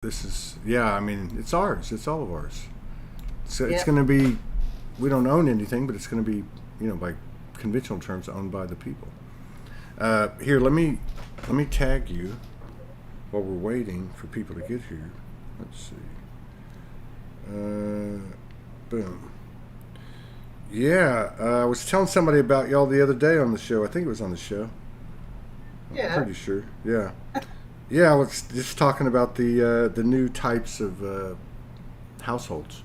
This is, yeah, I mean, it's ours. It's all of ours. So it's Yep. going to be, we don't own anything, but it's going to be, by conventional terms, owned by the people. Here, let me tag you while we're waiting for people to get here. Let's see. Boom. Yeah, I was telling somebody about y'all the other day on the show. I think it was on the show. I'm Yeah. pretty sure. Yeah. Yeah, I was just talking about the new types of households.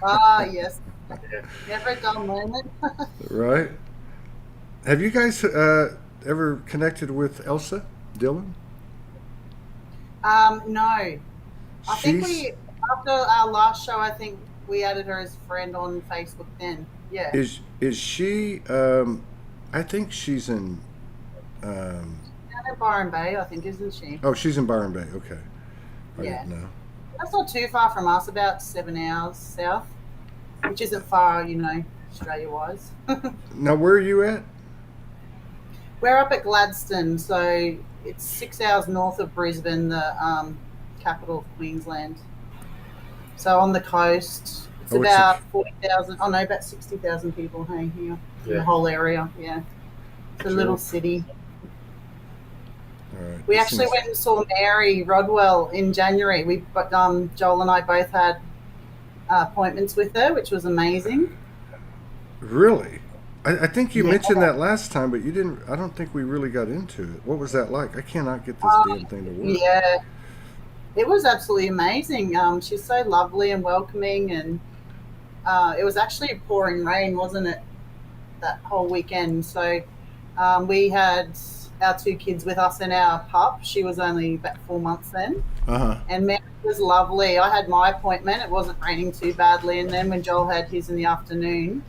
Ah, yes. Yeah. Never a dull moment. Right? Have you guys ever connected with Elsa Dillon? No. I think She's after our last show, I think we added her as friend on Facebook then. Yeah. is she? I think she's in. Um, Down at Byron Bay, I think, isn't she? oh, she's in Byron Bay. Okay, I Yeah. didn't know. That's not too far from us, about 7 hours south, which isn't far, Australia wise. Now, where are you at? We're up at Gladstone, so it's 6 hours north of Brisbane, the capital of Queensland. So on the coast, it's Oh, it's a. about 40,000, oh no, about 60,000 people, hey, here in the Yeah. whole area. Yeah, it's a little Sure. city. All right. We This actually seems went and saw Mary Rodwell in January. Joel and I both had appointments with her, which was amazing. really. I think you Yeah. mentioned that last time, but you didn't. I don't think we really got into it. What was that like? I cannot get this Um, damn thing to work. yeah, it was absolutely amazing. She's so lovely and welcoming, and it was actually pouring rain, wasn't it, that whole weekend? So we had our two kids with us and our pup. She was only about 4 months then. Uh huh. And Mary was lovely. I had my appointment. It wasn't raining too badly. And then when Joel had his in the afternoon,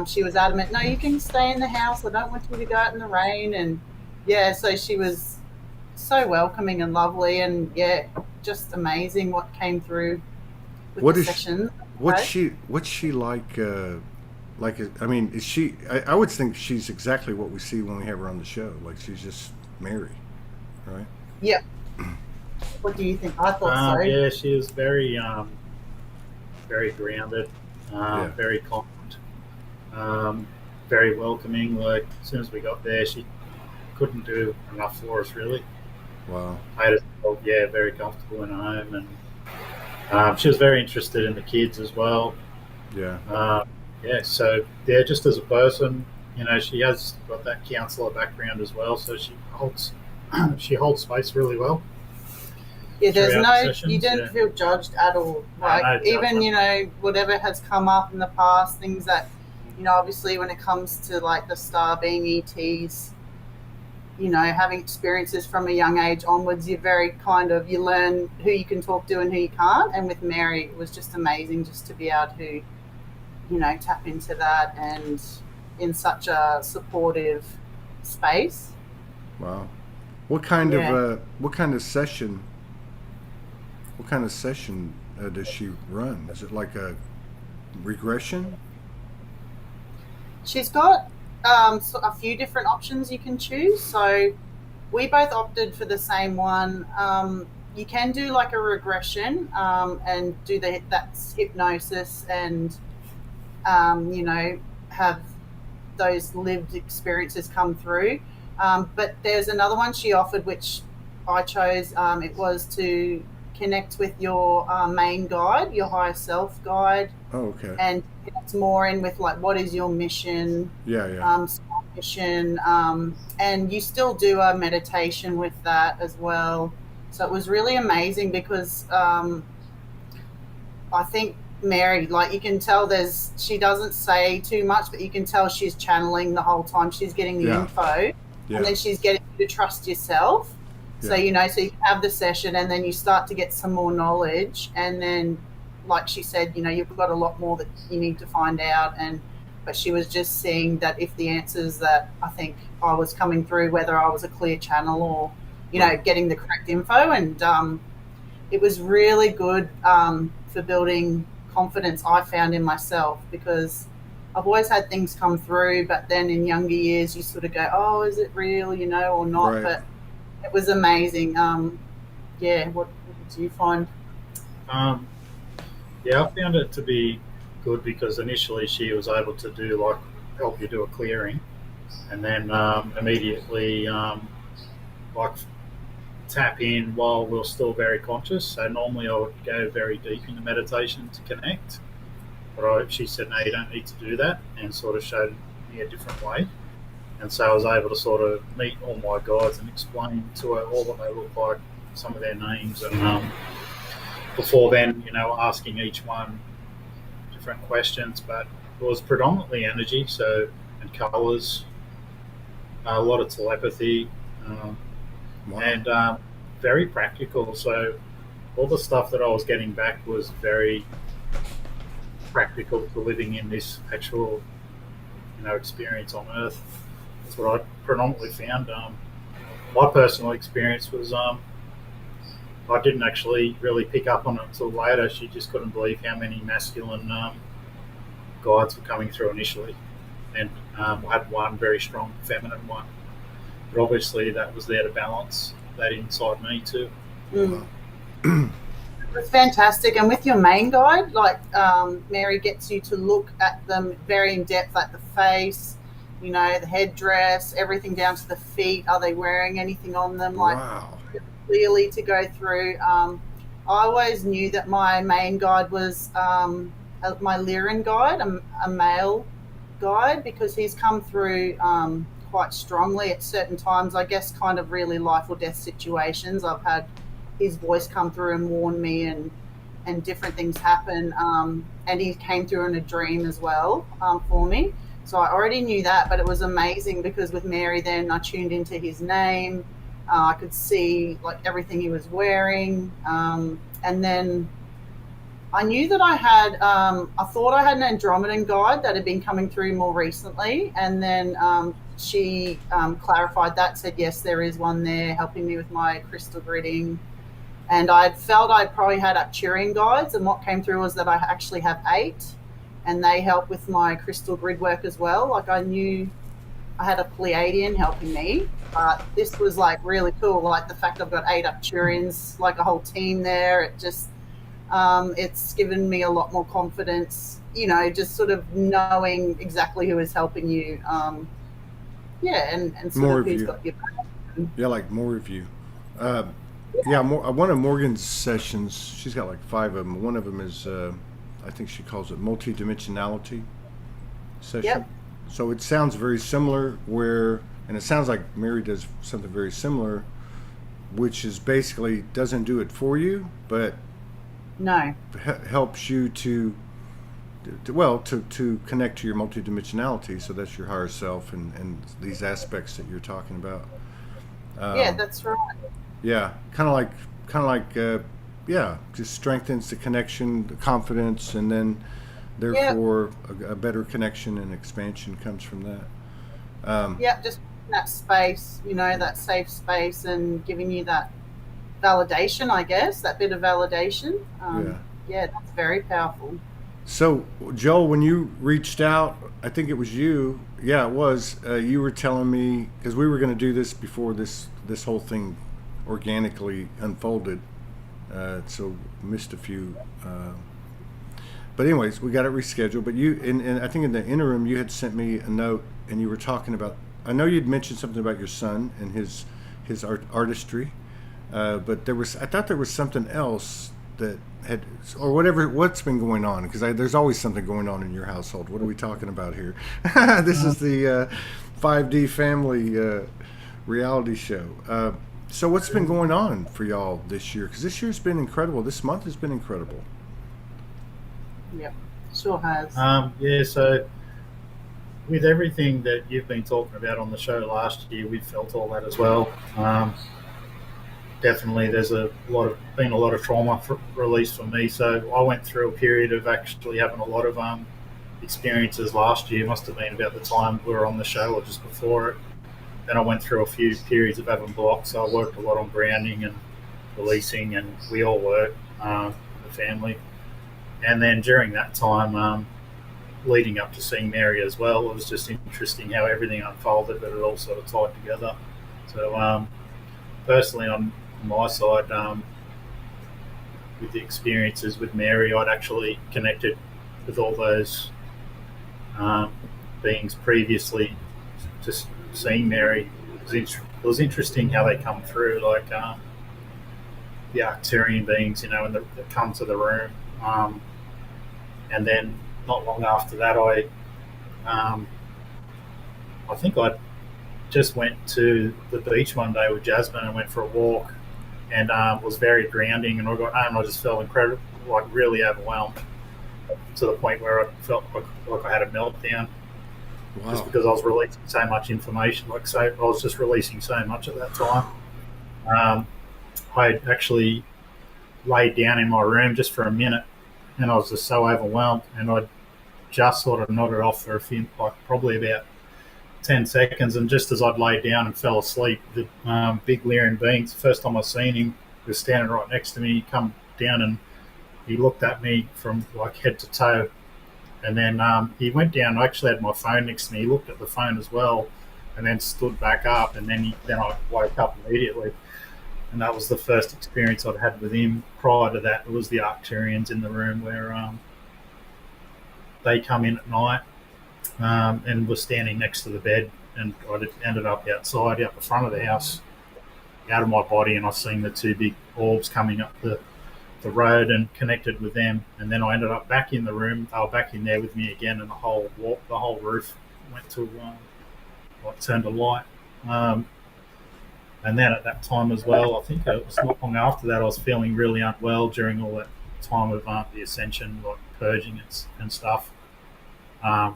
she was adamant, no, you can stay in the house. I don't want you to go out in the rain. And yeah, so she was so welcoming and lovely. And yeah, just amazing what came through with What the is she, sessions. what's Okay. she like? I mean, is she? I would think she's exactly what we see when we have her on the show. Like she's just Mary, right? Yeah. What do you think? I thought so. Yeah, she is very grounded, Yeah. very calm, um, very welcoming. Like as soon as we got there, she couldn't do enough for us really. Wow. Made us feel, yeah, very comfortable in her home, and she was very interested in the kids as well. Yeah. Yeah, so yeah, just as a person, she has got that counsellor background as well, so she holds she holds space really well Yeah, there's throughout the no, you sessions. didn't Yeah, feel judged at all. no, Like, no even, judgment. whatever has come up in the past, things that, obviously when it comes to like the star being ETs, having experiences from a young age onwards, you learn who you can talk to and who you can't. And with Mary, it was just amazing just to be able to, tap into that and in such a supportive space. Wow. What kind of Yeah. what kind of session does she run? Is it like a regression? She's got a few different options you can choose. So we both opted for the same one. You can do like a regression and do that's hypnosis and have those lived experiences come through. But there's another one she offered, which I chose. It was to connect with your main guide, your higher self guide, Oh, okay. and it's more in with like what is your mission, Yeah, yeah. small mission, and you still do a meditation with that as well. So it was really amazing because I think Mary, like you can tell, she doesn't say too much, but you can tell she's channeling the whole time. She's getting the Yeah. info, and Yeah. then she's getting you to trust yourself. So Yeah. so you have the session, and then you start to get some more knowledge, and then, like she said, you've got a lot more that you need to find out. But she was just seeing that if the answers that I think I was coming through, whether I was a clear channel or, Right. getting the correct info, and it was really good for building confidence. I found in myself because I've always had things come through, but then in younger years you sort of go, oh, is it real, or not? Right. But it was amazing. Yeah, what would you do you find? Yeah, I found it to be good because initially she was able to do like help you do a clearing, and then immediately like tap in while we're still very conscious. So normally I would go very deep into meditation to connect, but she said no, you don't need to do that, and sort of showed me a different way. And so I was able to sort of meet all my guides and explain to her all what they look like, some of their names, and before then, asking each one different questions. But it was predominantly energy, and colours, a lot of telepathy, Wow. and very practical. So all the stuff that I was getting back was very practical to living in this actual, experience on Earth. That's what I predominantly found. My personal experience was I didn't actually really pick up on it until later. She just couldn't believe how many masculine guides were coming through initially, and I had one very strong feminine one. But obviously that was there to balance that inside me too. It's fantastic. And with your main guide, like Mary gets you to look at them very in depth, like the face, the headdress, everything down to the feet. Are they wearing anything on them? Like Wow. clearly to go through. I always knew that my main guide was my Lyran guide, a male guide, because he's come through quite strongly at certain times, I guess, kind of really life or death situations. I've had his voice come through and warn me, and different things happen, and he came through in a dream as well for me. So I already knew that, but it was amazing because with Mary then I tuned into his name. I could see like everything he was wearing, and then I knew that I had I thought I had an Andromedan guide that had been coming through more recently, and then she clarified that, said yes, there is one there helping me with my crystal gridding. And I felt I probably had Arcturian guides, and what came through was that I actually have 8, and they help with my crystal grid work as well. Like I knew I had a Pleiadian helping me, but this was like really cool. Like the fact I've got 8 Arcturians, like a whole team there. It just it's given me a lot more confidence. Just sort of knowing exactly who is helping you. And sort More of of who's you. got your back. Yeah, like more of you. One of Morgan's sessions, she's got like 5 of them. One of them is, I think she calls it multidimensionality session. Yep. So it sounds very similar and it sounds like Mary does something very similar, which is basically doesn't do it for you, but No. helps you to connect to your multidimensionality. So that's your higher self and these aspects that you're talking about. Yeah, that's right. Yeah, kind of like just strengthens the connection, the confidence, and then therefore a better connection and expansion comes from that. Just that space, that safe space, and giving you that validation, I guess, that bit of validation. That's very powerful. So, Joel, when you reached out, I think it was you. Yeah, it was. You were telling me, because we were going to do this before this whole thing organically unfolded. So missed a few. But anyways, we got it rescheduled. But you, and I think in the interim, you had sent me a note, and you were talking about. I know you'd mentioned something about your son and his artistry, but I thought there was something else that had, or whatever. What's been going on? Because there's always something going on in your household. What are we talking about here? This is the 5D family reality show. So what's been going on for y'all this year? Because this year's been incredible. This month has been incredible. Yep, sure has. So with everything that you've been talking about on the show last year, we've felt all that as well. Definitely, there's been a lot of trauma released for me. So I went through a period of actually having a lot of experiences last year. Must have been about the time we were on the show or just before it. Then I went through a few periods of having blocks. So I worked a lot on grounding and releasing, and we all work, the family. And then during that time, leading up to seeing Mary as well, it was just interesting how everything unfolded, but it all sort of tied together. So personally, on my side, with the experiences with Mary, I'd actually connected with all those beings previously. Just seeing Mary it was interesting how they come through, like the Arcturian beings, that come to the room. And then not long after that, I think I just went to the beach one day with Jasmine and went for a walk, and was very grounding. And I got home, I just felt incredible, like really overwhelmed, to the point where I felt like I had a meltdown. Wow. Just because I was releasing so much information, I was just releasing so much at that time. I actually laid down in my room just for a minute, and I was just so overwhelmed, and I just sort of nodded off for probably about 10 seconds, and just as I'd laid down and fell asleep, the big Lyrian being, the first time I seen him, was standing right next to me. He come down and he looked at me from like head to toe, and then he went down. I actually had my phone next to me. He looked at the phone as well, and then stood back up, and then I woke up immediately. And that was the first experience I'd had with him. Prior to that, it was the Arcturians in the room, where they come in at night and were standing next to the bed, and I ended up outside, out the front of the house, out of my body, and I seen the two big orbs coming up the road and connected with them. And then I ended up back in the room. They were back in there with me again, and the whole roof went to turned to light. And then at that time as well, I think it was not long after that, I was feeling really unwell during all that time of the ascension, like purging and stuff. I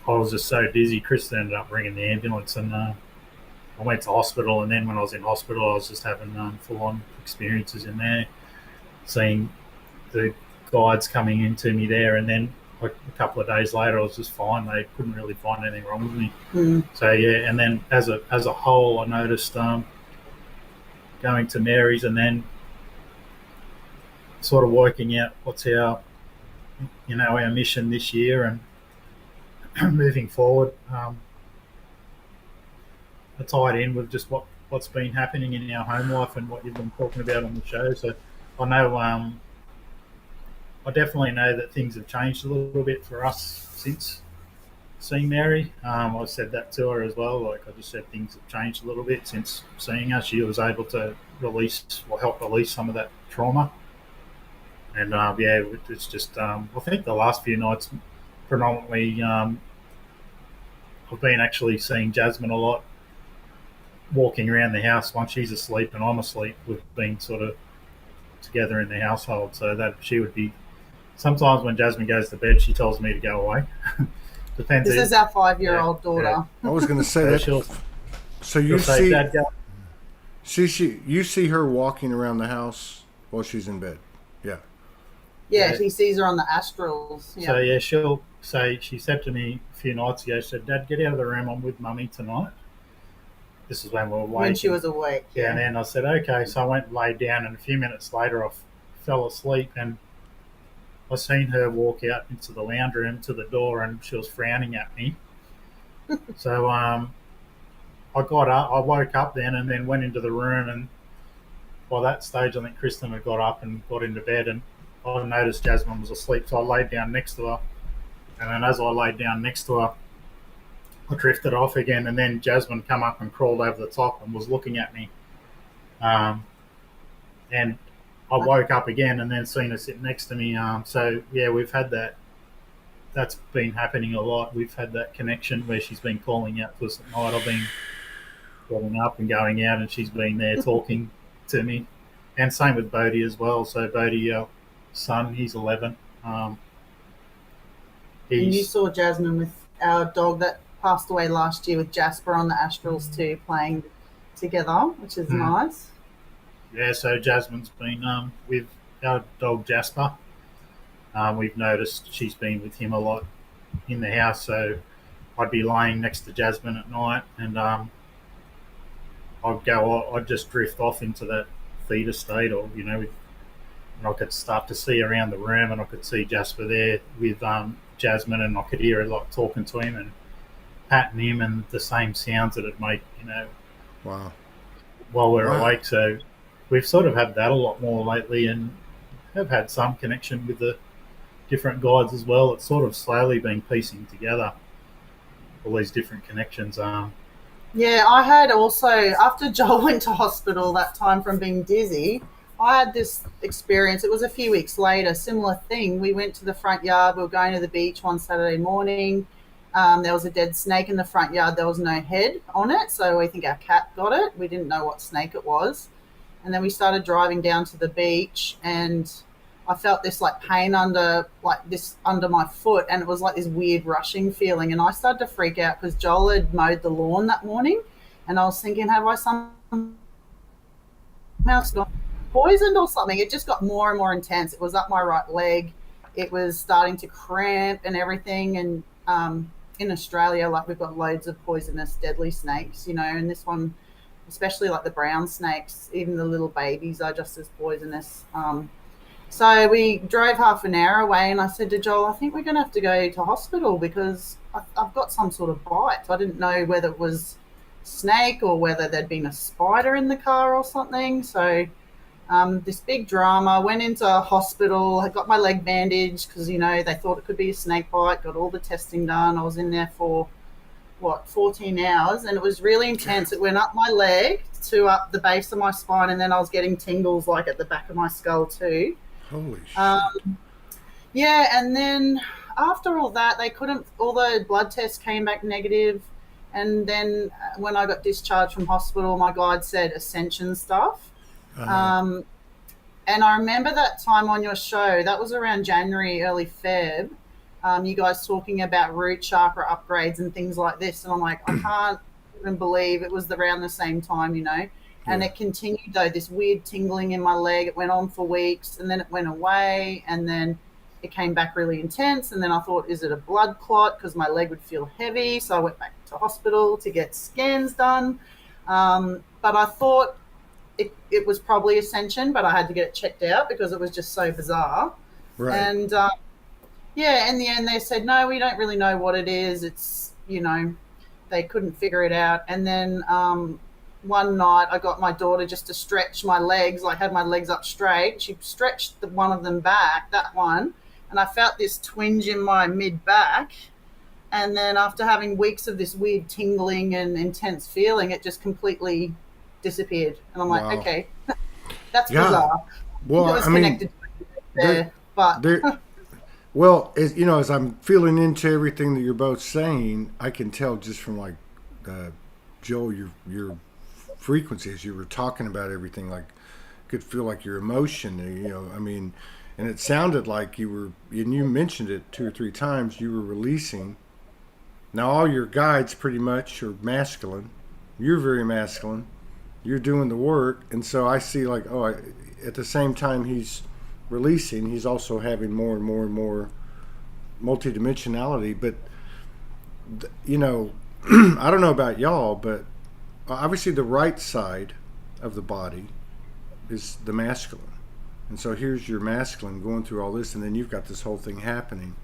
was just so dizzy. Kristen ended up ringing the ambulance, and I went to hospital. And then when I was in hospital, I was just having full-on experiences in there, seeing the guides coming into me there. And then like a couple of days later, I was just fine. They couldn't really find anything wrong with me. So yeah, and then as a whole, I noticed going to Mary's, and then sort of working out what's our mission this year and moving forward. I tied in with just what's been happening in our home life and what you've been talking about on the show. So I know, I definitely know that things have changed a little bit for us since seeing Mary. I said that to her as well. Like I just said, things have changed a little bit since seeing her. She was able to help release some of that trauma. And it's just, I think the last few nights, predominantly, I've been actually seeing Jasmine a lot, walking around the house once she's asleep and I'm asleep. We've been sort of together in the household, so that she would be. Sometimes when Jasmine goes to bed, she tells me to go away. Depends. This is our 5-year-old daughter. Yeah. I was going to say that. So you see, Dad, you see her walking around the house while she's in bed. Yeah, he sees her on the astrals. Yeah. So yeah, she'll say. She said to me a few nights ago, she said, "Dad, get out of the room. I'm with Mummy tonight." This is when we were waiting. When she was awake. Yeah, and then I said, "Okay." So I went and laid down, and a few minutes later, I fell asleep, and I seen her walk out into the lounge room to the door, and she was frowning at me. So I got up. I woke up then, and then went into the room, and by that stage, I think Kristen had got up and got into bed, and I noticed Jasmine was asleep, so I laid down next to her. And then as I laid down next to her, I drifted off again, and then Jasmine come up and crawled over the top and was looking at me. And I woke up again and then seen her sit next to me. So, yeah, we've had that. That's been happening a lot. We've had that connection where she's been calling out to us at night. I've been getting up and going out, and she's been there talking to me. And same with Bodhi as well. So Bodhi, son, he's 11. And you saw Jasmine with our dog that passed away last year with Jasper on the Astrals too, playing together, which is nice. Yeah, so Jasmine's been with our dog Jasper. We've noticed she's been with him a lot in the house, so I'd be laying next to Jasmine at night, and I'd just drift off into that theta state, or and I could start to see around the room, and I could see Jasper there with Jasmine, and I could hear her like talking to him and patting him, and the same sounds that it made, Wow. while we're awake. So we've sort of had that a lot more lately, and have had some connection with the different guides as well. It's sort of slowly been piecing together all these different connections. Yeah, I had also, after Joel went to hospital that time from being dizzy, I had this experience. It was a few weeks later, similar thing. We went to the front yard. We were going to the beach one Saturday morning. There was a dead snake in the front yard. There was no head on it, so we think our cat got it. We didn't know what snake it was. And then we started driving down to the beach, and I felt this like pain under my foot, and it was like this weird rushing feeling. And I started to freak out because Joel had mowed the lawn that morning, and I was thinking, have I somehow got poisoned or something? It just got more and more intense. It was up my right leg. It was starting to cramp and everything. And in Australia, like, we've got loads of poisonous, deadly snakes, and this one, especially like the brown snakes, even the little babies are just as poisonous. So we drove half an hour away, and I said to Joel, I think we're going to have to go to hospital because I've got some sort of bite. I didn't know whether it was snake or whether there'd been a spider in the car or something. So this big drama, went into hospital. I got my leg bandaged because, they thought it could be a snake bite, got all the testing done. I was in there for 14 hours, and it was really intense. It went up my leg to up the base of my spine, and then I was getting tingles like at the back of my skull too. Holy shit. Yeah, and then after all that, all the blood tests came back negative, and then when I got discharged from hospital, my guide said ascension stuff. And I remember that time on your show, that was around January, early Feb, you guys talking about root chakra upgrades and things like this. And I'm like, I can't even believe it was around the same time, And it continued, though, this weird tingling in my leg. It went on for weeks, and then it went away, and then it came back really intense. And then I thought, is it a blood clot? Because my leg would feel heavy. So I went back to hospital to get scans done. But I thought it was probably ascension, but I had to get it checked out because it was just so bizarre. Right. And in the end, they said, no, we don't really know what it is. It's, they couldn't figure it out. And then one night I got my daughter just to stretch my legs. I had my legs up straight. She stretched one of them back, that one, and I felt this twinge in my mid-back. And then after having weeks of this weird tingling and intense feeling, it just completely disappeared. And I'm like, Wow. Okay, that's bizarre. Well, it was connected there, but... Well, as I'm feeling into everything that you're both saying, I can tell just from like Joel, your frequency as you were talking about everything, like could feel like your emotion, and it sounded like you were, and you mentioned it 2 or 3 times, you were releasing. Now all your guides pretty much are masculine. You're very masculine. You're doing the work, and so I see like, at the same time he's releasing, he's also having more and more and more multidimensionality. But I don't know about y'all, but obviously the right side of the body is the masculine, and so here's your masculine going through all this, and then you've got this whole thing happening.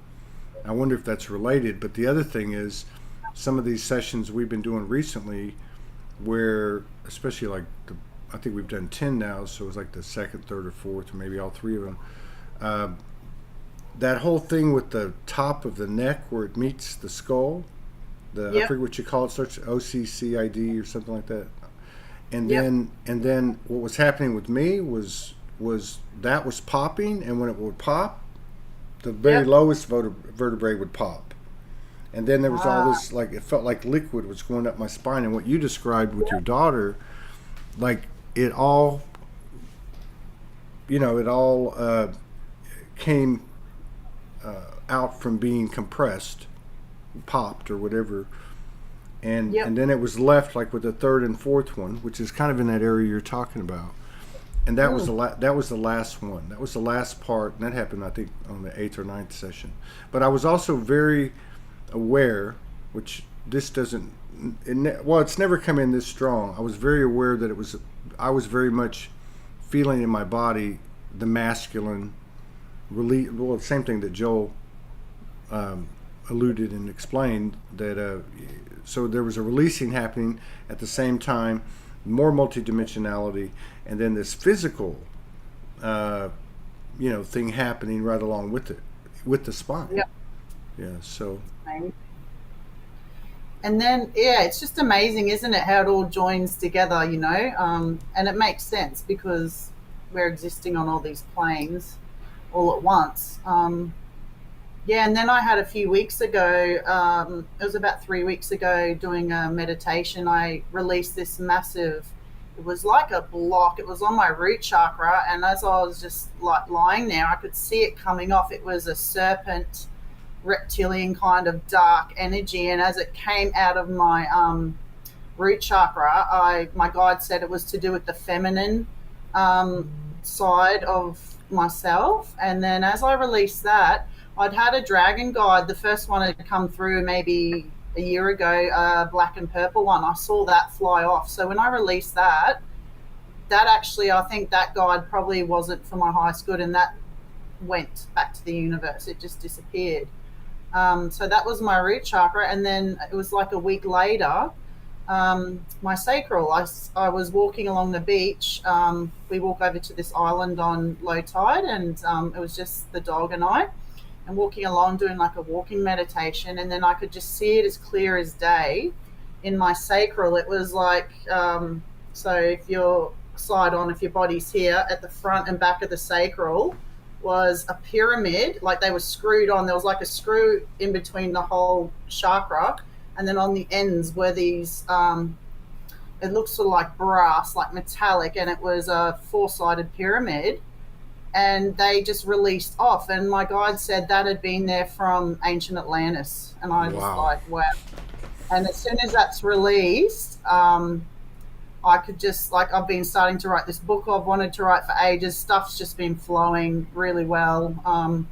I wonder if that's related. But the other thing is, some of these sessions we've been doing recently, where especially like I think we've done 10 now, so it's like the second, third, or fourth, or maybe all 3 of them. That whole thing with the top of the neck where it meets the skull, I forget what you call it, starts OCCID or something like that. And then what was happening with me was that was popping, and when it would pop, the very lowest vertebrae would pop. And then there was all this, like, it felt like liquid was going up my spine. And what you described with your daughter, like, it all came out from being compressed, popped or whatever, and then it was left like with the third and fourth one, which is kind of in that area you're talking about, and that was the last one. That was the last part, and that happened I think on the 8th or 9th session. But I was also very aware, which this doesn't. It's never come in this strong. I was very aware that I was very much feeling in my body the masculine release. Well, the same thing that Joel alluded and explained, that so there was a releasing happening at the same time, more multidimensionality, and then this physical thing happening right along with it, with the spine. Yep. Yeah. So. And then, yeah, it's just amazing, isn't it, how it all joins together, and it makes sense because we're existing on all these planes all at once. Yeah, and then I had a few weeks ago, it was about 3 weeks ago, doing a meditation. I released this massive, it was like a block. It was on my root chakra, and as I was just like lying there, I could see it coming off. It was a serpent, reptilian kind of dark energy, and as it came out of my root chakra, my guide said it was to do with the feminine side of myself. And then as I released that, I'd had a dragon guide. The first one had come through maybe a year ago, a black and purple one. I saw that fly off. So when I released that actually, I think that guide probably wasn't for my highest good, and that went back to the universe. It just disappeared. So that was my root chakra. And then it was like a week later, my sacral. I was walking along the beach. We walk over to this island on low tide, and it was just the dog and I. And walking along, doing like a walking meditation, and then I could just see it as clear as day in my sacral. It was like, so if you're side on, if your body's here, at the front and back of the sacral was a pyramid, like they were screwed on. There was like a screw in between the whole chakra, and then on the ends were these, it looks sort of like brass, like metallic, and it was a four-sided pyramid. And they just released off, and my guide said that had been there from ancient Atlantis, and I was like, wow. And as soon as that's released, I could just, like, I've been starting to write this book I've wanted to write for ages. Stuff's just been flowing really well.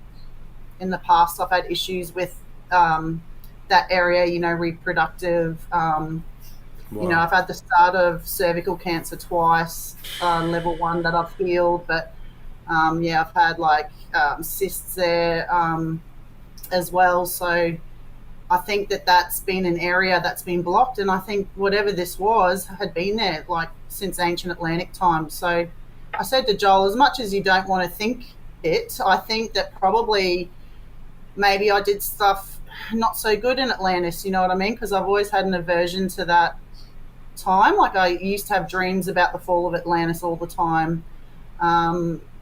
In the past, I've had issues with that area, reproductive. I've had the start of cervical cancer twice, level 1 that I've healed, but I've had like cysts there as well. So I think that's been an area that's been blocked, and I think whatever this was had been there like since ancient Atlantic times. So I said to Joel, as much as you don't want to think it, I think that probably maybe I did stuff not so good in Atlantis, you know what I mean? Because I've always had an aversion to that time. Like I used to have dreams about the fall of Atlantis all the time.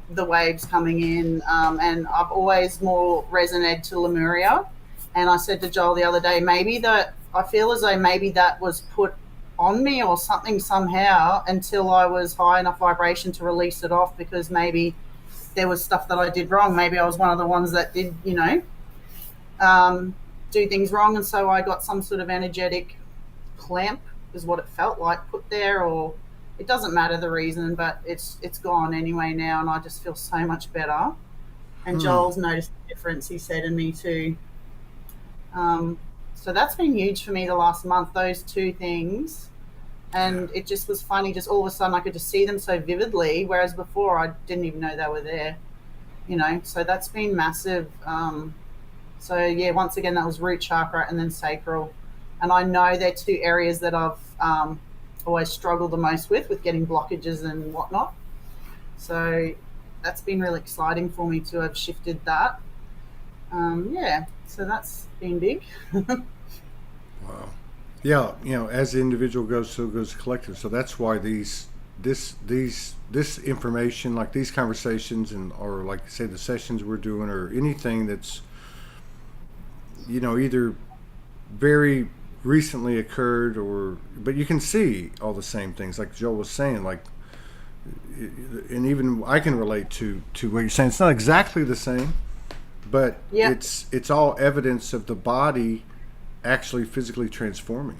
The waves coming in, and I've always more resonated to Lemuria. And I said to Joel the other day, maybe that I feel as though maybe that was put on me or something somehow until I was high enough vibration to release it off, because maybe there was stuff that I did wrong. Maybe I was one of the ones that did, do things wrong, and so I got some sort of energetic clamp is what it felt like put there, or it doesn't matter the reason, but it's gone anyway now, and I just feel so much better. And Joel's noticed the difference, he said, in me too. So that's been huge for me the last month, those two things. And it just was funny, just all of a sudden I could just see them so vividly, whereas before I didn't even know they were there, so that's been massive. Once again, that was root chakra and then sacral. And I know they're two areas that I've always struggled the most with getting blockages and whatnot. So that's been really exciting for me to have shifted that. So that's been big. Wow. Yeah, as the individual goes, so goes the collective. So that's why this information, like these conversations, or like say the sessions we're doing, or anything that's either very recently occurred, but you can see all the same things, like Joel was saying, like, and even I can relate to what you're saying. It's not exactly the same, but it's all evidence of the body actually physically transforming,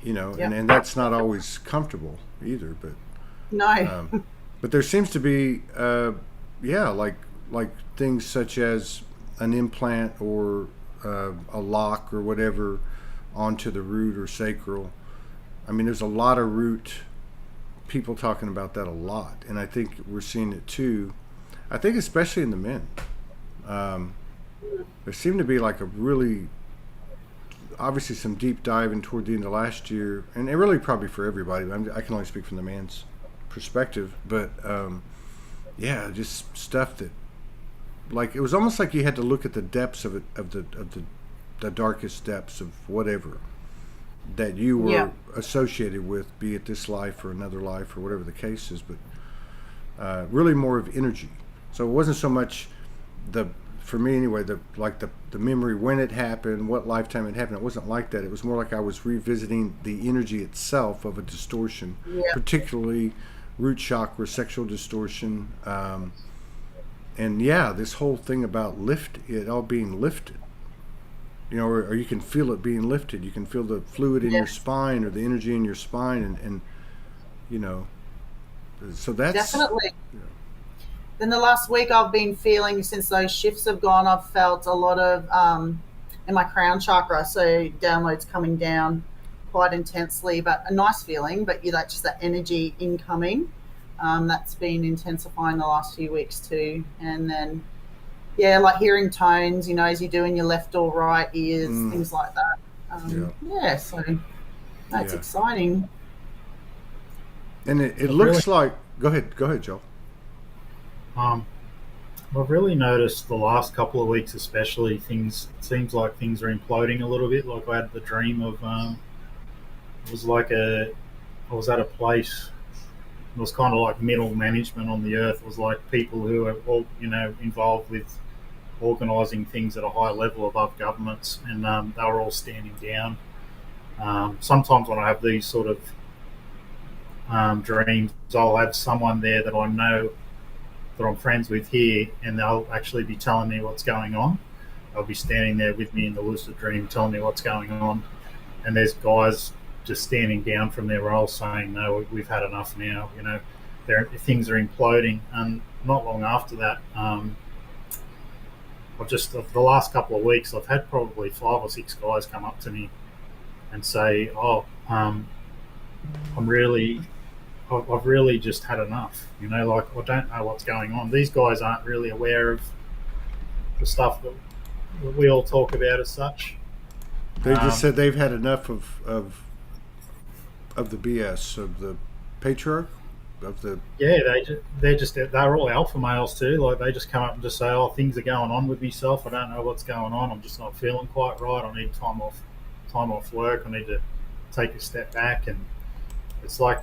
and that's not always comfortable either, but no. But there seems to be like things such as an implant or a lock or whatever onto the root or sacral. I mean, there's a lot of root people talking about that a lot, and I think we're seeing it too. I think especially in the men. There seemed to be like a really, obviously some deep diving toward the end of last year, and it really probably for everybody. I can only speak from the man's perspective, but yeah, just stuff that, like, it was almost like you had to look at the depths of it, the darkest depths of whatever that you were Yeah. associated with, be it this life or another life or whatever the case is, but really more of energy. So it wasn't so much the, for me anyway, the memory when it happened, what lifetime it happened. It wasn't like that. It was more like I was revisiting the energy itself of a distortion, Yeah. particularly root chakra, sexual distortion, and yeah, this whole thing about it all being lifted. You know, or you can feel it being lifted. You can feel the fluid in your Yes. spine or the energy in your spine, and you know, so that's Definitely. Then the last week I've been feeling, since those shifts have gone, I've felt a lot of in my crown chakra, so downloads coming down quite intensely, but a nice feeling. But that's just that energy incoming. That's been intensifying the last few weeks too. And then, yeah, like hearing tones, as you do in your left or right ears, things like that. Yeah, so that's Yeah. exciting. And it But looks like. Go ahead, Joel. I've really noticed the last couple of weeks, especially, it seems like things are imploding a little bit. Like I had the dream of, it was like I was at a place. It was kind of like middle management on the earth. It was like people who are all, involved with organising things at a high level above governments, and they were all standing down. Sometimes when I have these sort of dreams, I'll have someone there that I know that I'm friends with here, and they'll actually be telling me what's going on. They'll be standing there with me in the lucid dream, telling me what's going on. And there's guys just standing down from their role saying, "No, we've had enough now." Things are imploding. And not long after that, the last couple of weeks, I've had probably 5 or 6 guys come up to me and say, "Oh, I've really just had enough. Like, I don't know what's going on." These guys aren't really aware of the stuff that we all talk about as such. They just said they've had enough of the BS of the patriarch of the. Yeah, they're all alpha males too. Like, they just come up and just say, "Oh, things are going on with myself. I don't know what's going on. I'm just not feeling quite right. I need time off work. I need to take a step back." And it's like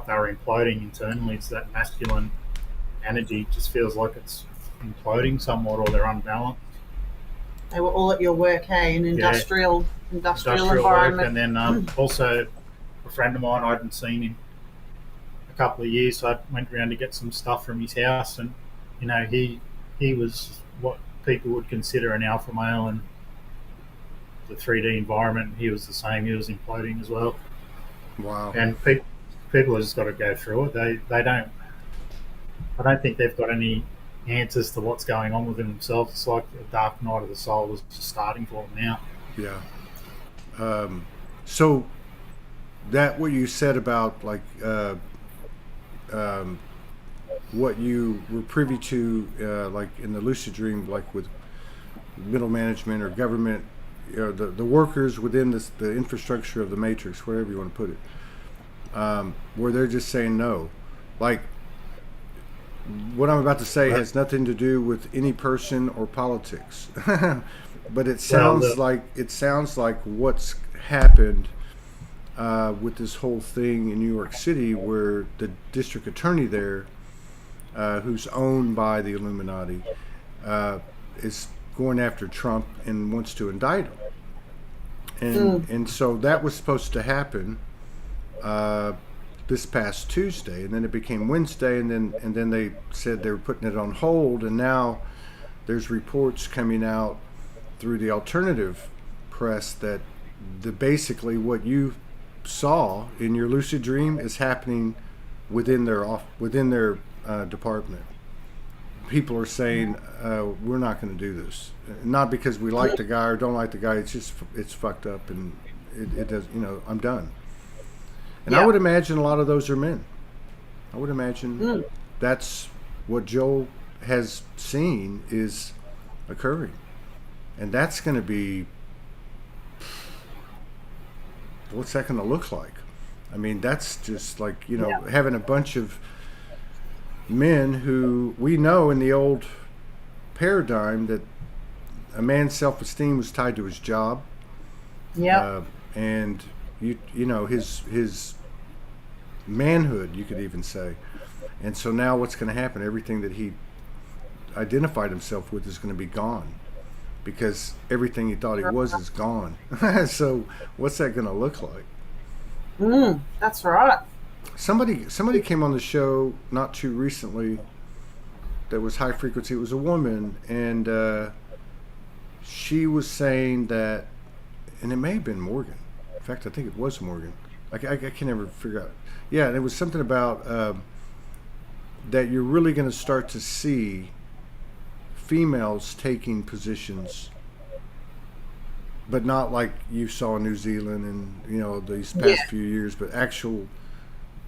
they're imploding internally. It's that masculine energy just feels like it's imploding somewhat, or they're unbalanced. They were all at your work, hey, an industrial environment. Work. And then also a friend of mine, I hadn't seen him a couple of years, so I went around to get some stuff from his house, and he was what people would consider an alpha male, and the 3D environment, he was the same. He was imploding as well. Wow. And people have just got to go through it. They don't. I don't think they've got any answers to what's going on within themselves. It's like the dark night of the soul is just starting for them now. Yeah. So that what you said about like what you were privy to, like in the lucid dream, like with middle management or government, the workers within the infrastructure of the matrix, wherever you want to put it, where they're just saying no. Like, what I'm about to say has nothing to do with any person or politics, but it sounds like what's happened with this whole thing in New York City, where the district attorney there, who's owned by the Illuminati, is going after Trump and wants to indict him, and so that was supposed to happen this past Tuesday, and then it became Wednesday, and then they said they were putting it on hold, and now there's reports coming out through the alternative press that basically what you saw in your lucid dream is happening within their department. People are saying we're not going to do this, not because we like the guy or don't like the guy. It's fucked up, and it does. I'm done. And I would imagine a lot of those are men. I would imagine that's what Joel has seen is occurring. And that's going to be, what's that going to look like? I mean, that's just like, having a bunch of men who we know in the old paradigm that a man's self-esteem was tied to his job, Yep. and you know his manhood, you could even say. And so now what's going to happen? Everything that he identified himself with is going to be gone because everything he thought he was is gone. So what's that going to look like? That's right. Somebody came on the show not too recently that was high frequency. It was a woman, and she was saying that, and it may have been Morgan. In fact, I think it was Morgan. I can never figure out. Yeah, and it was something about that you're really going to start to see females taking positions, but not like you saw in New Zealand and these past few years, but actual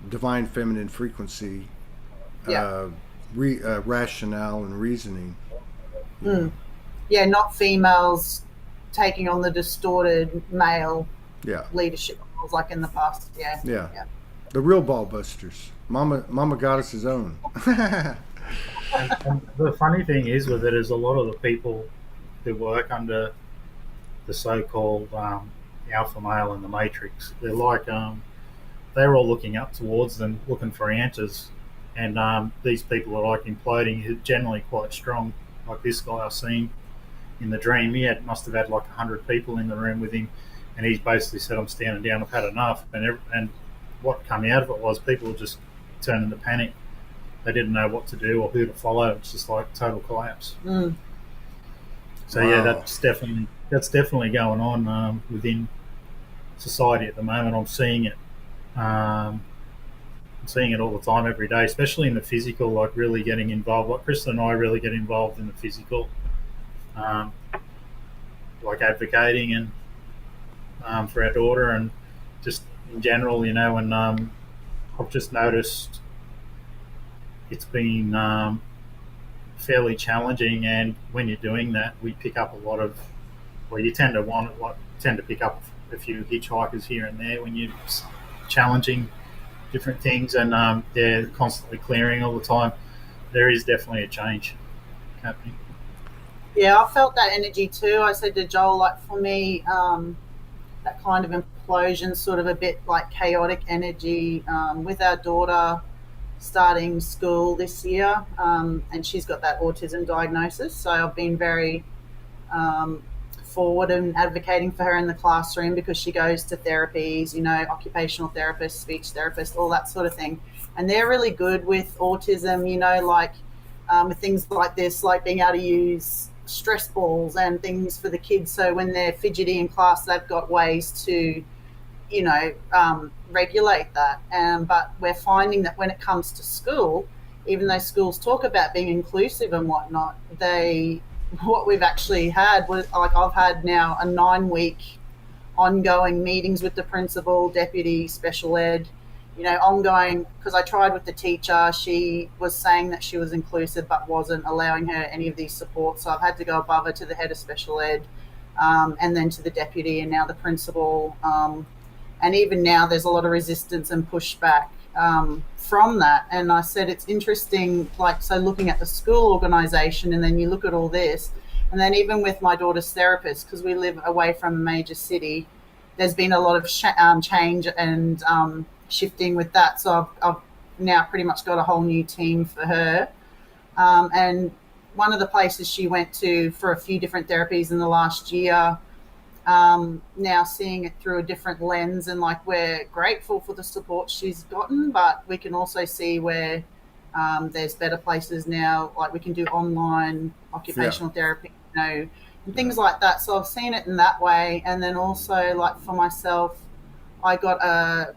divine feminine frequency, rationale and reasoning. Yeah, not females taking on the distorted male leadership roles like in the past. Yeah. The real ball busters. Mama Goddess's own. And the funny thing is with it is a lot of the people who work under the so-called alpha male in the matrix, they're like they're all looking up towards them, looking for answers, and these people are like imploding, who are generally quite strong. Like this guy I've seen in the dream, must have had like 100 people in the room with him, and he's basically said, "I'm standing down. I've had enough." And what came out of it was people just turned into panic. They didn't know what to do or who to follow. It's just like total collapse. So Wow. that's definitely going on within society at the moment. I'm seeing it. I'm seeing it all the time, every day, especially in the physical. Like really getting involved. Like Kristen and I really get involved in the physical, like advocating and for our daughter, and just in general, and I've just noticed it's been fairly challenging, and when you're doing that, we pick up a lot of, well, you tend to pick up a few hitchhikers here and there when you're challenging different things, and they're constantly clearing all the time. There is definitely a change happening. Yeah, I felt that energy too. I said to Joel, like for me, that kind of implosion, sort of a bit like chaotic energy with our daughter starting school this year, and she's got that autism diagnosis. So I've been very forward and advocating for her in the classroom because she goes to therapies, occupational therapist, speech therapist, all that sort of thing. And they're really good with autism, like with things like this, like being able to use stress balls and things for the kids. So when they're fidgety in class, they've got ways to regulate that. But we're finding that when it comes to school, even though schools talk about being inclusive and whatnot, what we've actually had was, like, I've had now a 9-week ongoing meetings with the principal, deputy, special ed, ongoing, because I tried with the teacher. She was saying that she was inclusive but wasn't allowing her any of these supports. So I've had to go above her to the head of special ed, and then to the deputy, and now the principal. And even now there's a lot of resistance and pushback from that. And I said it's interesting, like, so looking at the school organisation, and then you look at all this, and then even with my daughter's therapist, because we live away from a major city, there's been a lot of change and shifting with that. So I've now pretty much got a whole new team for her. And one of the places she went to for a few different therapies in the last year, now seeing it through a different lens, and like we're grateful for the support she's gotten, but we can also see where there's better places now, like we can do online occupational therapy, and things like that. So I've seen it in that way. And then also, like for myself,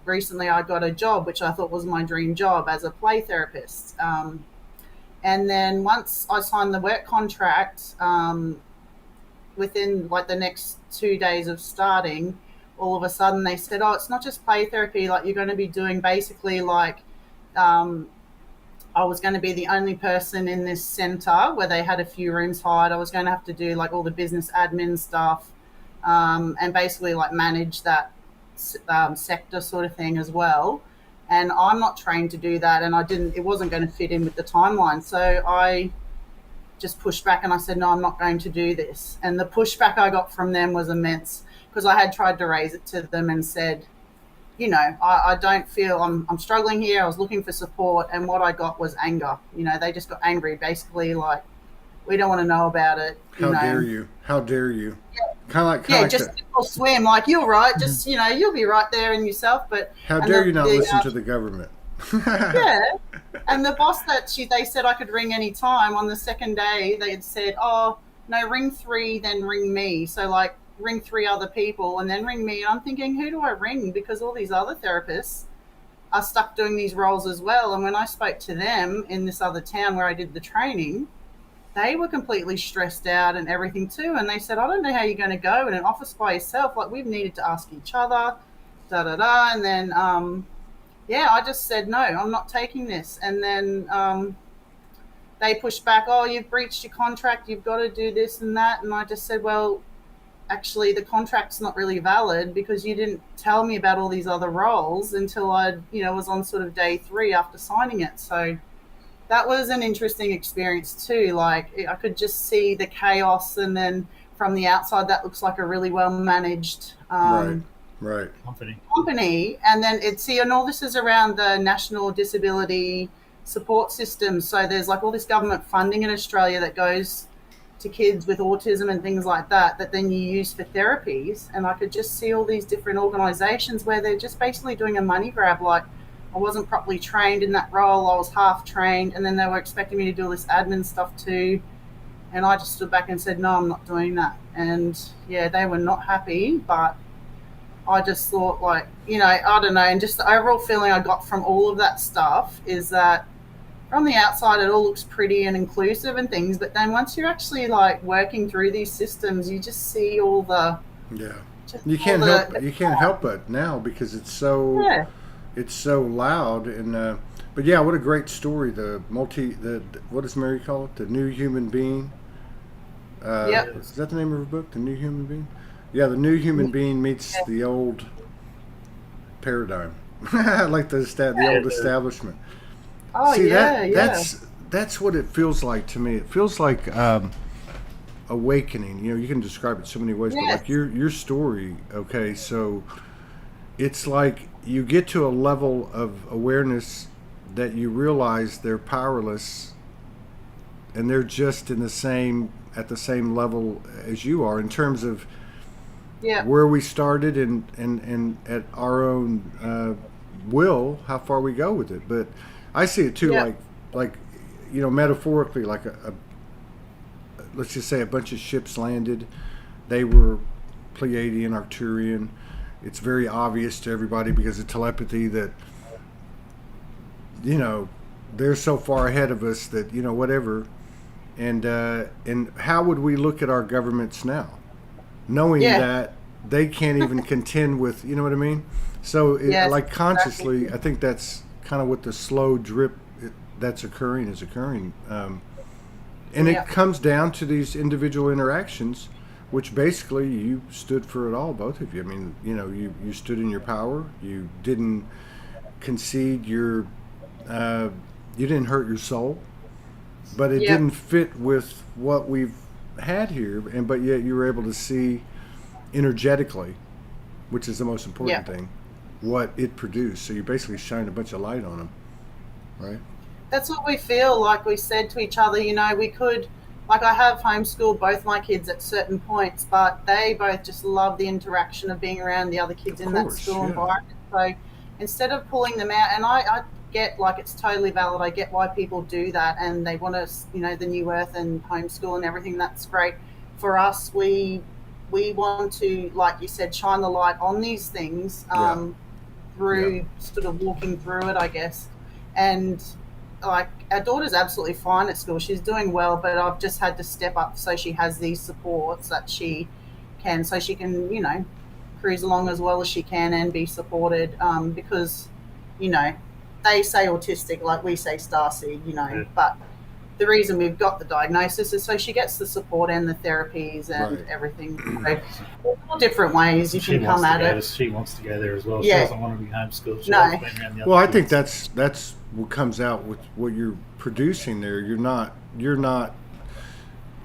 recently I got a job which I thought was my dream job as a play therapist, and then once I signed the work contract, within like the next 2 days of starting, all of a sudden they said, it's not just play therapy, like you're going to be doing basically like I was going to be the only person in this center where they had a few rooms hired. I was going to have to do like all the business admin stuff, and basically like manage that sector sort of thing as well. and I'm not trained to do that, and it wasn't going to fit in with the timeline. So I just pushed back and I said, no, I'm not going to do this. And the pushback I got from them was immense, because I had tried to raise it to them and said, I don't feel I'm struggling here. I was looking for support, and what I got was anger. They just got angry, basically, like, we don't want to know about it. How dare you? How dare you? Kind of like just swim. Like, you're right. Just, you'll be right there in yourself. But how dare you not listen to the government? Yeah. And the boss they said I could ring any time. On the second day, they had said, oh, no, ring 3, then ring me. So, like, ring 3 other people and then ring me. And I'm thinking, who do I ring? Because all these other therapists are stuck doing these roles as well. And when I spoke to them in this other town where I did the training, they were completely stressed out and everything too. And they said, I don't know how you're going to go in an office by yourself. Like, we've needed to ask each other, da-da-da. And then, I just said, no, I'm not taking this. And then they pushed back, oh, you've breached your contract, you've got to do this and that. And I just said, well, actually, the contract's not really valid, because you didn't tell me about all these other roles until I, was on sort of day 3 after signing it. So that was an interesting experience too. Like, I could just see the chaos, and then from the outside, that looks like a really well managed right company. And then and all this is around the National Disability Support System. So there's like all this government funding in Australia that goes to kids with autism and things like that then you use for therapies. And I could just see all these different organizations where they're just basically doing a money grab. Like, I wasn't properly trained in that role, I was half trained, and then they were expecting me to do all this admin stuff too. And I just stood back and said, no, I'm not doing that. And they were not happy, but I just thought, like, I don't know. And just the overall feeling I got from all of that stuff is that from the outside, it all looks pretty and inclusive and things. But then once you're actually, like, working through these systems, you just see all the... Yeah. You can't help but now, because it's so... It's so loud. And but yeah, what a great story. What does Mary call it? The New Human Being. Is that the name of her book? The New Human Being. Yeah, the New Human Being meets the old paradigm, like the old establishment. Oh, see, that's what it feels like to me. It feels like awakening. You can describe it so many ways, but like your story. Okay, so it's like you get to a level of awareness that you realize they're powerless, and they're just at the same level as you are in terms of where we started and at our own will, how far we go with it. But I see it too, like metaphorically, like a let's just say a bunch of ships landed. They were Pleiadian, Arcturian. It's very obvious to everybody because of telepathy that, they're so far ahead of us that, whatever. And how would we look at our governments now, knowing that they can't even contend with, you know what I mean? So consciously, I think that's kind of what the slow drip that's occurring is occurring. And it comes down to these individual interactions, which basically you stood for it all, both of you. I mean, you stood in your power. You didn't concede you didn't hurt your soul, but it didn't fit with what we've had here. But yet you were able to see energetically, which is the most important thing, what it produced. So you basically shined a bunch of light on them, right? That's what we feel like. We said to each other, we could... Like, I have homeschooled both my kids at certain points, but they both just love the interaction of being around the other kids in that school environment. So instead of pulling them out, and I get, like, it's totally valid. I get why people do that, and they want to, the New Earth and homeschool and everything. That's great. For us, we want to, like you said, shine the light on these things through sort of walking through it, I guess. And like, our daughter's absolutely fine at school. She's doing well, but I've just had to step up so she has these supports that she can, cruise along as well as she can and be supported. Because, they say autistic, like we say starseed, but the reason we've got the diagnosis is so she gets the support and the therapies and Right. everything. So, all different ways you She can come at it. She wants to go there as well. She Yeah. doesn't want to be homeschooled. She No. loves being around the Well, I other think kids. that's what comes out with what you're producing there. You're not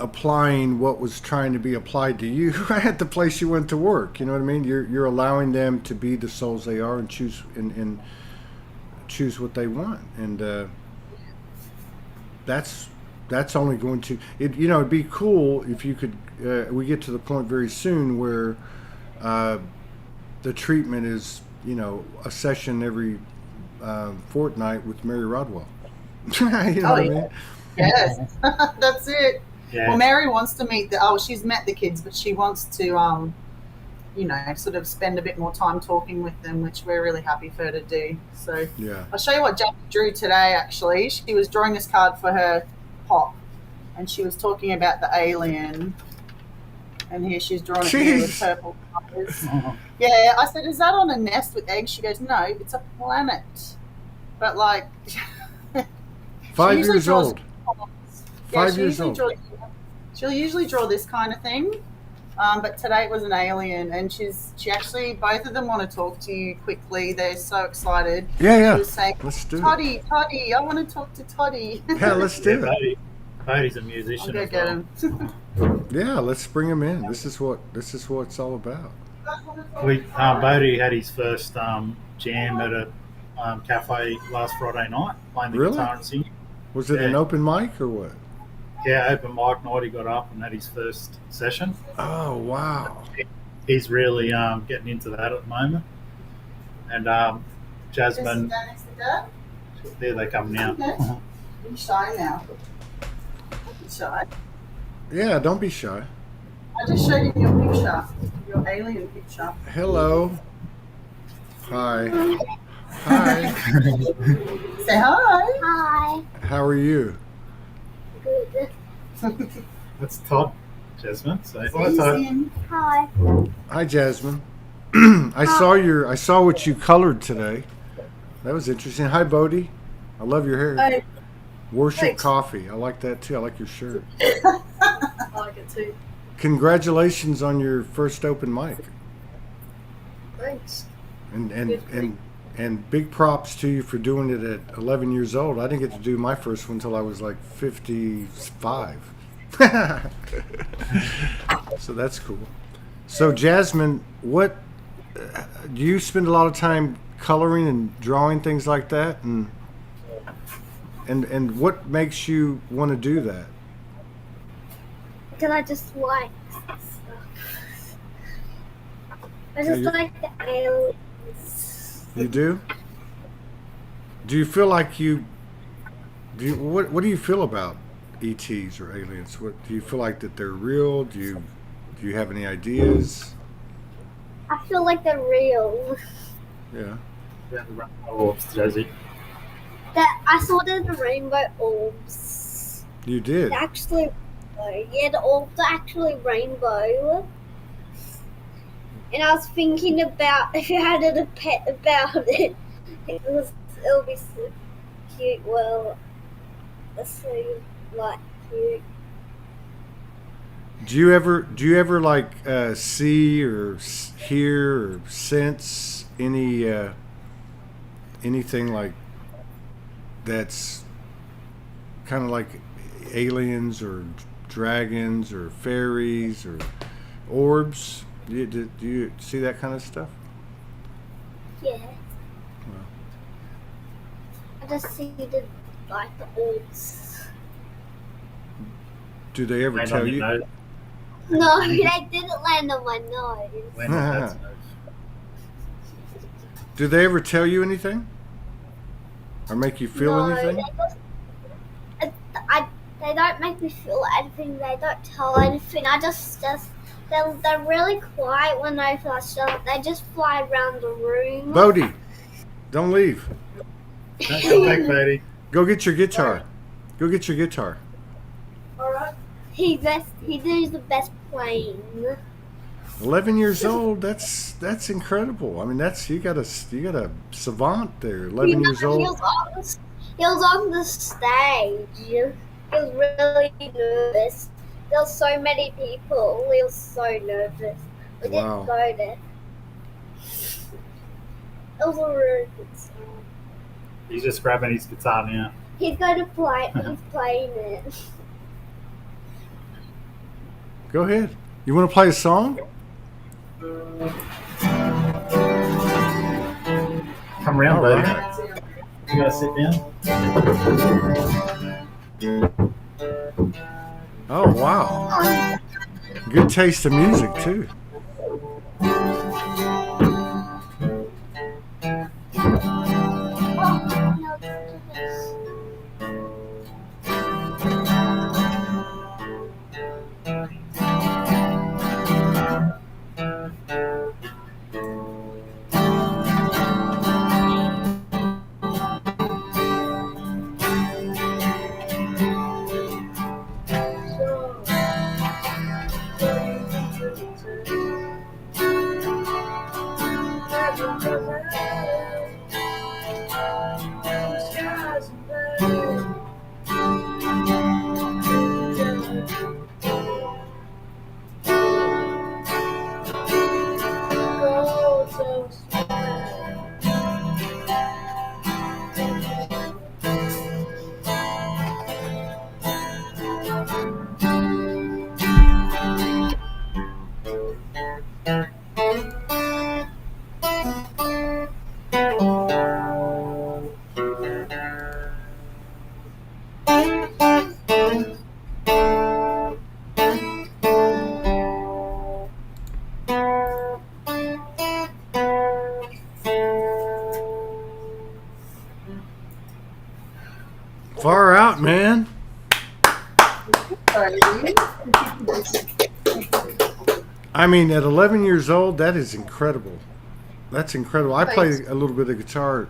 applying what was trying to be applied to you at the place you went to work. You know what I mean? You're allowing them to be the souls they are and choose and choose what they want, and that's only going to it'd be cool if you could. We get to the point very soon where the treatment is a session every fortnight with Mary Rodwell. You know what I mean? Yes, that's it. Yeah. Well, Mary wants to meet she's met the kids, but she wants to, sort of spend a bit more time talking with them, which we're really happy for her to do. So Yeah. I'll show you what Jack drew today, actually. She was drawing this card for her pop, and she was talking about the alien. And here she's drawn it here with purple colors. Yeah, I said, is that on a nest with eggs? She goes, no, it's a planet. But like... 5 years old. Yeah, 5 years old. She'll usually draw this kind of thing, but today it was an alien, and she actually, both of them want to talk to you quickly. They're so excited. Yeah. She was saying, Let's do it. Toddy, I want to talk to Toddy. Yeah, let's do it. Bodie's a I'll musician. go as get well. him. Yeah, let's bring him in. This is what it's all about. Bodie had his first jam at a cafe last Friday night, playing the Really? guitar and singing. Was it an Yeah. open mic or what? Yeah, open mic night. He got up and had his first session. Oh wow. He's really getting into that at the moment. And Jasmine, there they come now. Are you shy now? You shy? Yeah, don't be shy. I just showed you your picture, your alien picture. Hello. Hi. Hi. Say hi. Hi. How are you? Good. That's Todd, Jasmine. So See hi, you Todd. soon. Hi. Hi, Jasmine. I saw what you colored today. That was interesting. Hi, Bodie. I love your hair. Hey, Worship thanks. Coffee. I like that too. I like your shirt. I like it too. Congratulations on your first open mic. Thanks. And big props to you for doing it at 11 years old. I didn't get to do my first one until I was like 55. So that's cool. So Jasmine, what do you spend a lot of time coloring and drawing things like that, and what makes you want to do that? Because I just like stuff. I just you- like the aliens. You do? Do you feel like what do you feel about ETs or aliens? What do you feel like that they're real? Do you have any ideas? I feel like they're real. Yeah. Josie. That I saw the rainbow orbs. You did. They're actually, yeah, the orbs are actually rainbow. And I was thinking about if you had a pet about it, it'll be so cute. Well, that's so like cute. Do you ever like see or hear or sense anything like that's kind of like aliens or dragons or fairies or orbs? Do you see that kind of stuff? Yeah. I just see the orbs. Do they ever Land tell on your you? nose. No, they didn't land on my nose. Land on Dad's nose. Do they ever tell you anything? Or make you feel No, anything? they don't make me feel anything. They don't tell anything. I just they're really quiet when they flash up. They just fly around the room. Bodie, don't leave. Don't come back, Bodie. Go get your guitar. Go get your guitar. All right. He does the best playing. 11 years old. That's incredible. I mean, you got a savant there. 11 years He old. was on the stage. He was really nervous. There were so many people. He was so nervous. We Wow. didn't go there. It was a really good song. He's just grabbing his guitar now. He's going to play. He's playing it. Go ahead. You want to play a song? Come around, All buddy. right. You gotta sit down. Oh, wow. Good taste of music, too. Far out, man. I mean, at 11 years old, that is incredible. That's incredible. I play a little bit of guitar,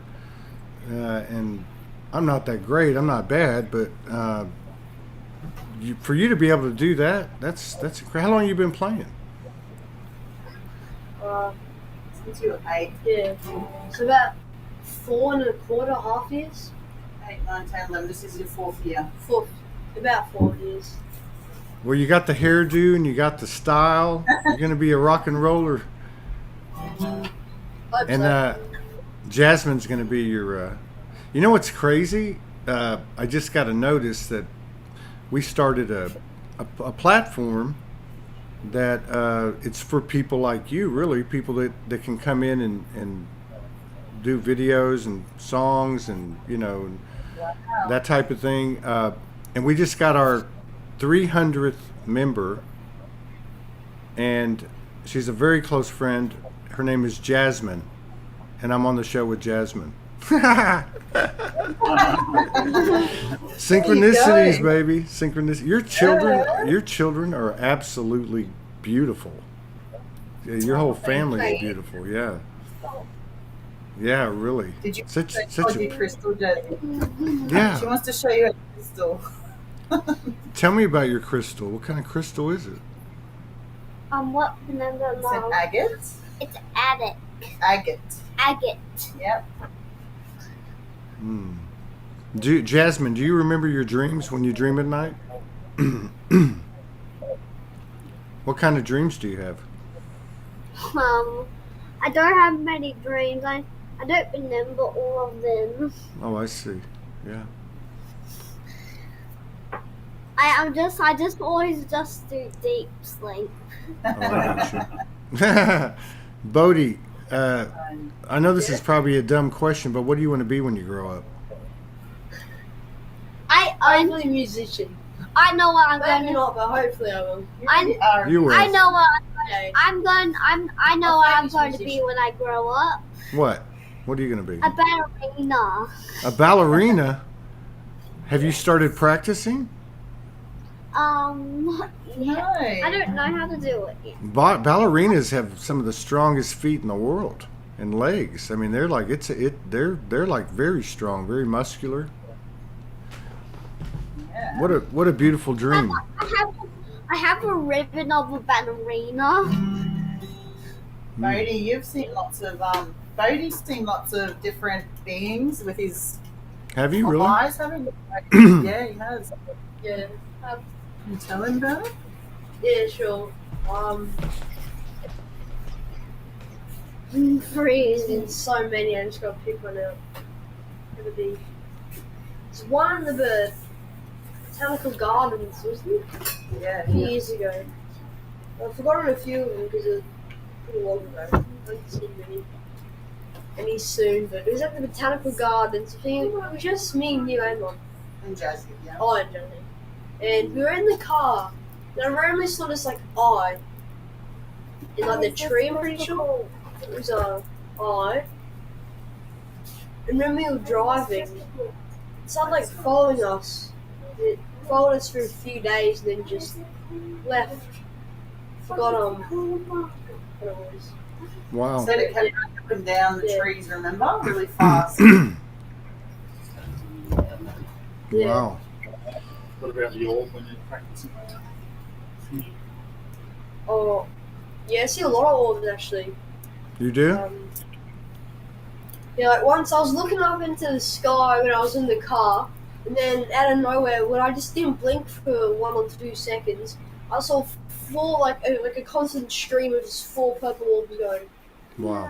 and I'm not that great. I'm not bad, but for you to be able to do that, that's incredible. How long have you been playing? Since you were 8. Yeah. So about 4.25 years. 8, 9, 10, 11. This is your 4th year. About 4 years. Well, you got the hairdo and you got the style. You're going to be a rock and roller. And Jasmine's going to be your... you know what's crazy? I just got to notice that we started a platform that it's for people like you, really, people that can come in and do videos and songs and, you know, that type of thing. And we just got our 300th member, and she's a very close friend. Her name is Jasmine, and I'm on the show with Jasmine. Synchronicities, baby. Synchronicity. Your children are absolutely beautiful. Yeah, your whole family is beautiful. Yeah. Yeah, really. Did you such a crystal, Jasmine? Yeah. She wants to show you a crystal. Tell me about your crystal. What kind of crystal is it? What number, It's an Mom? agate. It's agate. Agate. Agate. Yep. Jasmine, do you remember your dreams when you dream at night? What kind of dreams do you have? I don't have many dreams. I don't remember all of them. Oh, I see. Yeah. I just always just do deep sleep. Oh, I got you. Bodhi, I know this is probably a dumb question, but what do you want to be when you grow up? I'm a musician. I know what I'm going Maybe to. not, but hopefully I will. You will. I know what Okay. I know what I'm going to be musician. when I grow up. What? What are you going to be? A ballerina. A ballerina? Have you started practicing? Yeah. No. I don't know how to do it yet. Ballerinas have some of the strongest feet in the world and legs. I mean, they're like they're like very strong, very muscular. Yeah. What a beautiful dream. I have a ribbon of a ballerina. Bodhi, you've seen lots of Bodhi's seen lots of different beings with his Have you really? eyes, haven't you? Yeah, he has. Yeah. You tell him about it? Yeah, sure. I'm There's freezing. been so many. I just got to pick one out. Gonna be. There's one in the Botanical Gardens, wasn't it? Yeah. A few years ago. I've forgotten a few of them because it was pretty long ago. I haven't seen any soon, but it was at the Botanical Gardens. I think it was just me and you and Mom. And Jazzy, yeah. Oh, and Johnny. And we were in the car, and I randomly saw this like eye in like the tree. I'm pretty sure it was a eye. And when we were driving, it started like following us. It followed us for a few days, and then just left. Forgot what it was. Wow. Said it kept up and down the Yeah. trees, remember? Really fast. Yeah. Wow. What about the orb when you're practicing? Oh, yeah, I see a lot of orbs actually. You do? Yeah, like once I was looking up into the sky when I was in the car, and then out of nowhere, when I just didn't blink for 1 or 2 seconds, I saw four like a constant stream of just 4 purple orbs going. Wow.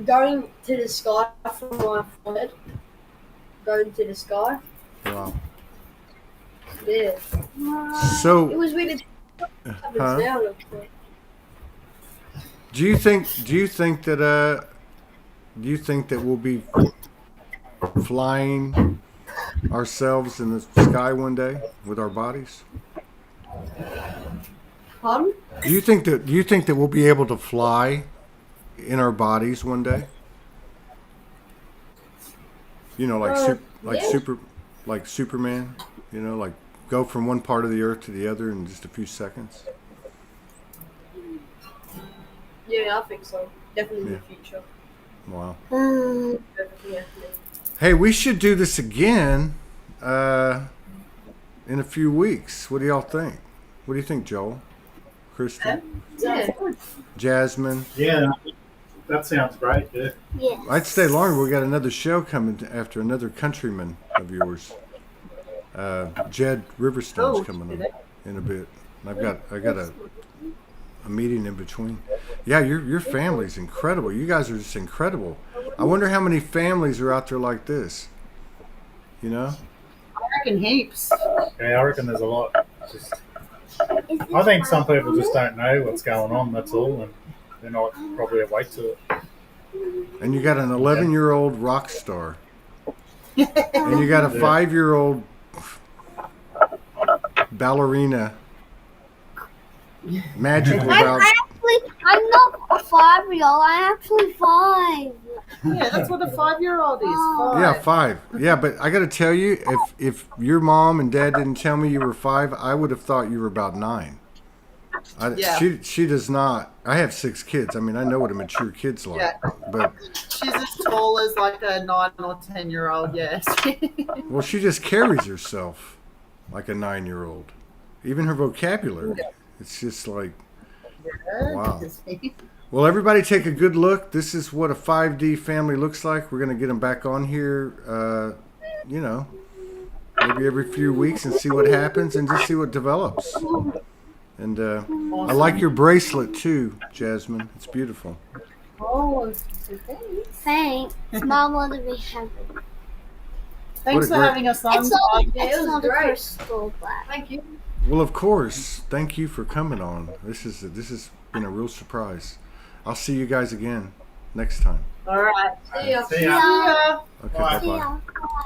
Going to the sky from my forehead. Going to the sky. Wow. Yeah. It So, was weird. It happens Huh? now. do you think that we'll be flying ourselves in the sky one day with our bodies? Pardon? Do you think that we'll be able to fly in our bodies one day? You know, like Yeah. like Superman. You know, like go from one part of the earth to the other in just a few seconds. Yeah, I think so. Definitely in Yeah. the future. Wow. Definitely happening. Hey, we should do this again in a few weeks. What do y'all think? What do you think, Joel? Kristen? Yeah. Jasmine? Yeah, that sounds great. Yeah. Yes. I'd stay longer. We got another show coming after another countryman of yours. Jed Riverstone's Oh, coming did on in a bit. And I got a meeting in between. Yeah, your family's incredible. You guys are just incredible. I wonder how many families are out there like this. You know? I reckon heaps. Yeah, I reckon there's a lot. Just, I think some people just don't know what's going on, that's all, and they're not probably awake to it. And you got an 11-year-old rock star. And you got a 5-year-old ballerina. Magical I'm not a 5-year-old. I'm actually 5. Yeah, that's what a 5-year-old is. Oh. 5. Yeah, 5. Yeah, but I got to tell you, if your mom and dad didn't tell me you were 5, I would have thought you were about 9. Yeah. She does not. I have 6 kids. I mean, I know what a mature kid's like. Yeah. But She's as tall as like a 9 or 10-year-old, yes. well, she just carries herself like a 9-year-old. Even her vocabulary. It's just like, wow. Well, everybody take a good look. This is what a 5D family looks like. We're going to get them back on here, you know, maybe every few weeks and see what happens and just see what develops. And I like your bracelet too, Jasmine. It's beautiful. Oh, Thanks. Mom wanted me to have it. thanks for having us on. It's not, Yeah, it it's was not a great. crystal, but Thank you. Well, of course. Thank you for coming on. This has been a real surprise. I'll see you guys again next time. All right. See ya. See ya. Yeah. Okay, Bye. bye-bye. yeah.